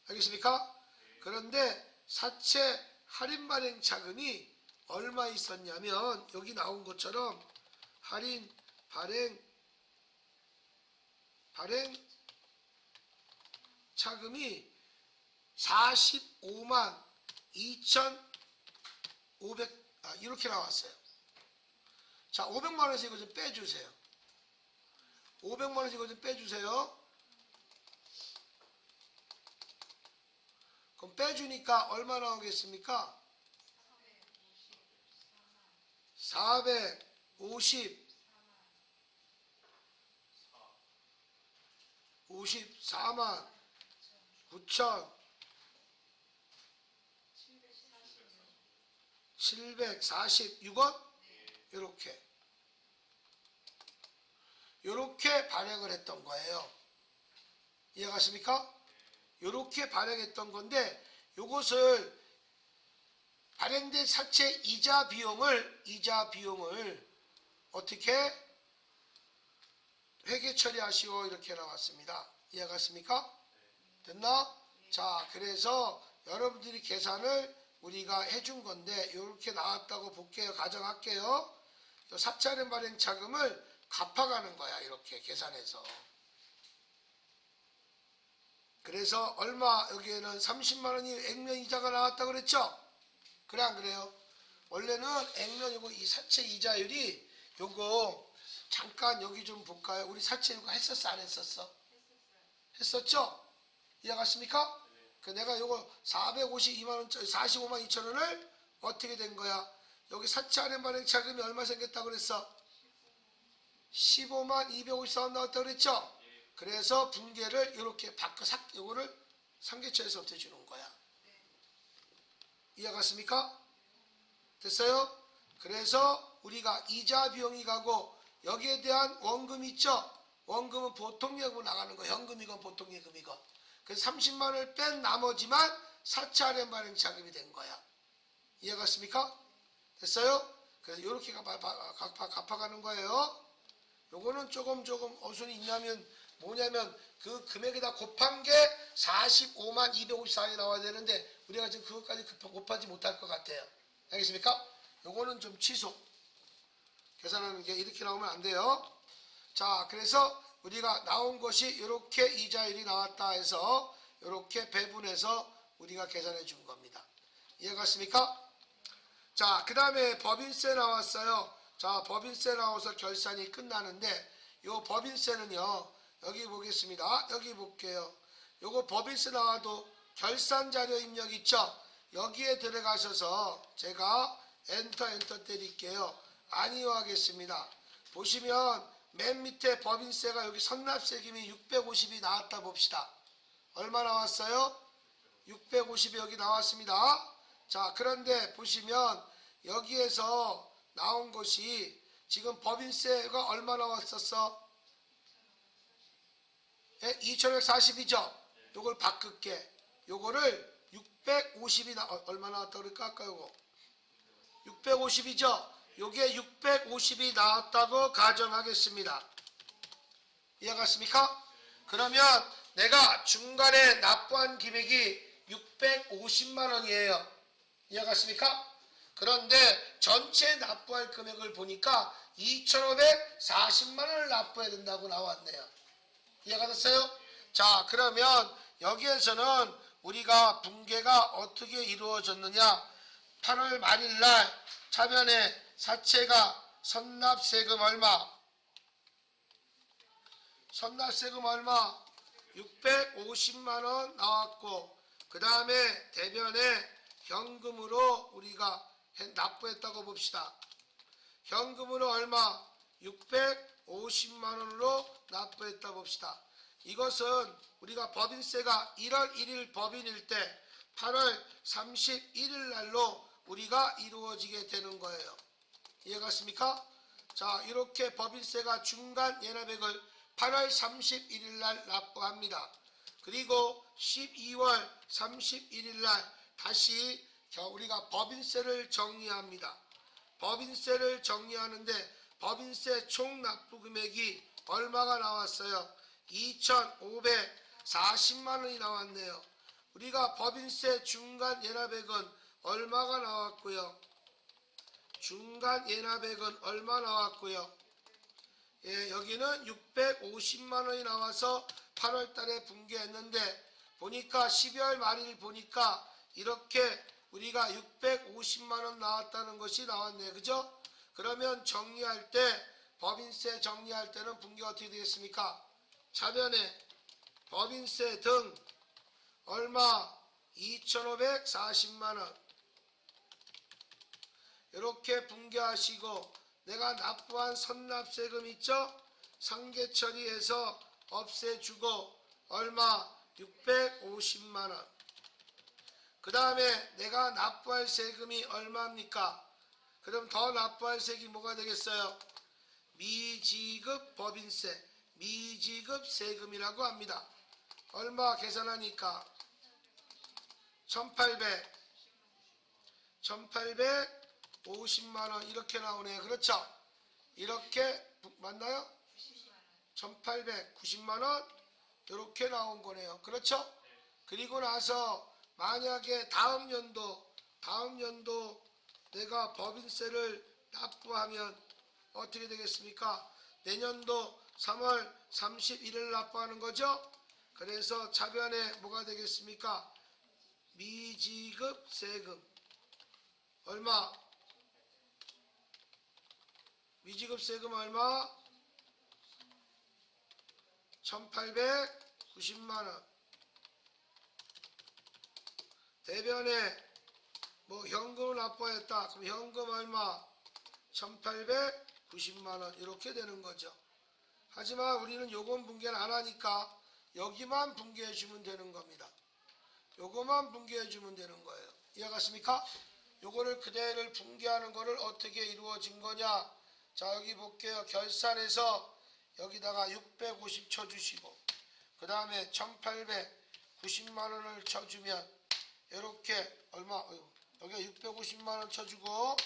알겠습니까? 그런데 사채 할인 발행 자금이 얼마 있었냐면 여기 나온 것처럼 할인 발행 자금이 45만 2,500 이렇게 나왔어요. 자, 500만 원에서 이거 좀 빼주세요. 500만 원에서 이거 좀 빼주세요. 그럼 빼주니까 얼마 나오겠습니까? 54만 9천 746원? 요렇게 발행을 했던 거예요. 이해가십니까? 요렇게 발행했던 건데 요것을 발행된 사채 이자 비용을 어떻게 회계 처리하시오 이렇게 나왔습니다. 이해갔습니까? 됐나? 자, 그래서 여러분들이 계산을 우리가 해준 건데 이렇게 나왔다고 볼게요. 가정할게요. 사채 할인 발행 자금을 갚아가는 거야. 이렇게 계산해서. 그래서 얼마 여기에는 30만 원이 액면 이자가 나왔다고 그랬죠? 그래 안 그래요? 원래는 액면 요거 이 사채 이자율이 요거 잠깐 여기 좀 볼까요? 우리 사채 이거 했었어 안 했었어? 했었죠? 이해갔습니까? 그 내가 요거 452만 원 45만 2천 원을 어떻게 된 거야? 여기 사채 할인 발행 자금이 얼마 생겼다고 그랬어? 15만 254원 나왔다고 그랬죠? 그래서 분계를 이렇게 바꿔 요거를 상계처에서 없애주는 거야. 이해갔습니까? 됐어요? 그래서 우리가 이자 비용이 가고 여기에 대한 원금 있죠? 원금은 보통 예금으로 나가는 거. 현금이건 보통 예금이건. 그래서 30만 원을 뺀 나머지만 사채 할인 발행 자금이 된 거야. 이해갔습니까? 됐어요? 그래서 이렇게 갚아가는 거예요. 요거는 조금 어순이 있냐면 뭐냐면 그 금액에다 곱한 게 45만 254원이 나와야 되는데 우리가 지금 그것까지 곱하지 못할 것 같아요. 알겠습니까? 요거는 좀 취소. 계산하는 게 이렇게 나오면 안 돼요. 자, 그래서 우리가 나온 것이 이렇게 이자율이 나왔다 해서 이렇게 배분해서 우리가 계산해 준 겁니다. 이해갔습니까? 자, 그 다음에 법인세 나왔어요. 자, 법인세 나와서 결산이 끝나는데 요 법인세는요. 여기 보겠습니다. 여기 볼게요. 요거 법인세 나와도 결산 자료 입력 있죠? 여기에 들어가셔서 제가 엔터 때릴게요. 아니요 하겠습니다. 보시면 맨 밑에 법인세가 여기 선납세금이 650이 나왔다 봅시다. 얼마 나왔어요? 650이 여기 나왔습니다. 자, 그런데 보시면 여기에서 나온 것이 지금 법인세가 얼마 나왔었어? 2,140이죠? 요걸 바꿀게. 요거를 650이 얼마 나왔다고 그럴까? 아까 요거 650이죠? 요게 650이 나왔다고 가정하겠습니다. 이해갔습니까? 그러면 내가 중간에 납부한 금액이 650만 원이에요. 이해갔습니까? 그런데 전체 납부할 금액을 보니까 2,540만 원을 납부해야 된다고 나왔네요. 이해가 됐어요? 자, 그러면 여기에서는 우리가 분계가 어떻게 이루어졌느냐? 8월 말일날 차변에 사채가 선납세금 얼마? 650만 원 나왔고 그 다음에 대변에 현금으로 우리가 납부했다고 봅시다. 현금으로 얼마? 650만 원으로 납부했다 봅시다. 이것은 우리가 법인세가 1월 1일 법인일 때 8월 31일 날로 우리가 이루어지게 되는 거예요. 이해갔습니까? 자, 이렇게 법인세가 중간 연합액을 8월 31일 날 납부합니다. 그리고 12월 31일 날 다시 우리가 법인세를 정리합니다. 법인세를 정리하는데 법인세 총 납부 금액이 얼마가 나왔어요? 2,540만 원이 나왔네요. 우리가 법인세 중간 예납액은 얼마가 나왔고요? 중간 예납액은 얼마 나왔고요? 예, 여기는 650만 원이 나와서 8월 달에 분개했는데 보니까 12월 말일 보니까 이렇게 우리가 650만 원 나왔다는 것이 나왔네. 그죠? 그러면 정리할 때 법인세 정리할 때는 분개가 어떻게 되겠습니까? 차변에 법인세 등 얼마? 2,540만 원 이렇게 분개하시고 내가 납부한 선납세금 있죠? 상계 처리해서 없애주고 얼마? 650만 원. 그 다음에 내가 납부할 세금이 얼마입니까? 그럼 더 납부할 세금이 뭐가 되겠어요? 미지급 법인세, 미지급 세금이라고 합니다. 얼마 계산하니까 1850만 원 이렇게 나오네요. 그렇죠? 이렇게 맞나요? 1890만 원 이렇게 나온 거네요. 그렇죠? 그리고 나서 만약에 다음 연도 내가 법인세를 납부하면 어떻게 되겠습니까? 내년도 3월 31일 납부하는 거죠? 그래서 차변에 뭐가 되겠습니까? 미지급 세금 얼마? 미지급 세금 얼마? 1890만 원. 대변에 뭐 현금을 납부했다. 그럼 현금 얼마? 1890만 원 이렇게 되는 거죠. 하지만 우리는 요건 분개를 안 하니까 여기만 분개해 주면 되는 겁니다. 요거만 분개해 주면 되는 거예요. 이해가십니까? 요거를 그대를 분개하는 거를 어떻게 이루어진 거냐? 자, 여기 볼게요. 결산해서 여기다가 650 쳐주시고 그 다음에 1890만 원을 쳐주면 이렇게 얼마? 여기가 650만 원 쳐주고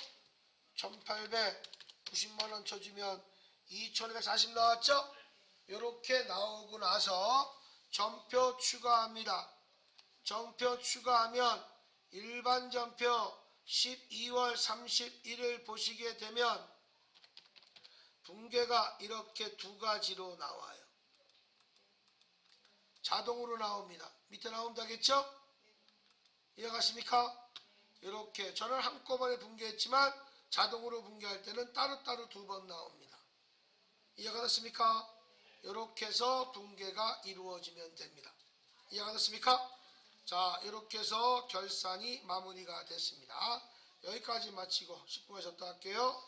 1890만 원 쳐주면 2240 나왔죠? 이렇게 나오고 나서 전표 추가합니다. 전표 추가하면 일반 전표 12월 31일 보시게 되면 분개가 이렇게 두 가지로 나와요. 자동으로 나옵니다. 밑에 나온다겠죠? 이해가십니까? 이렇게 저는 한꺼번에 분개했지만 자동으로 분개할 때는 따로따로 두 번 나옵니다. 이해가 됐습니까? 이렇게 해서 분개가 이루어지면 됩니다. 이해가 됐습니까? 자, 이렇게 해서 결산이 마무리가 됐습니다. 여기까지 마치고 10분에 쉬었다 할게요.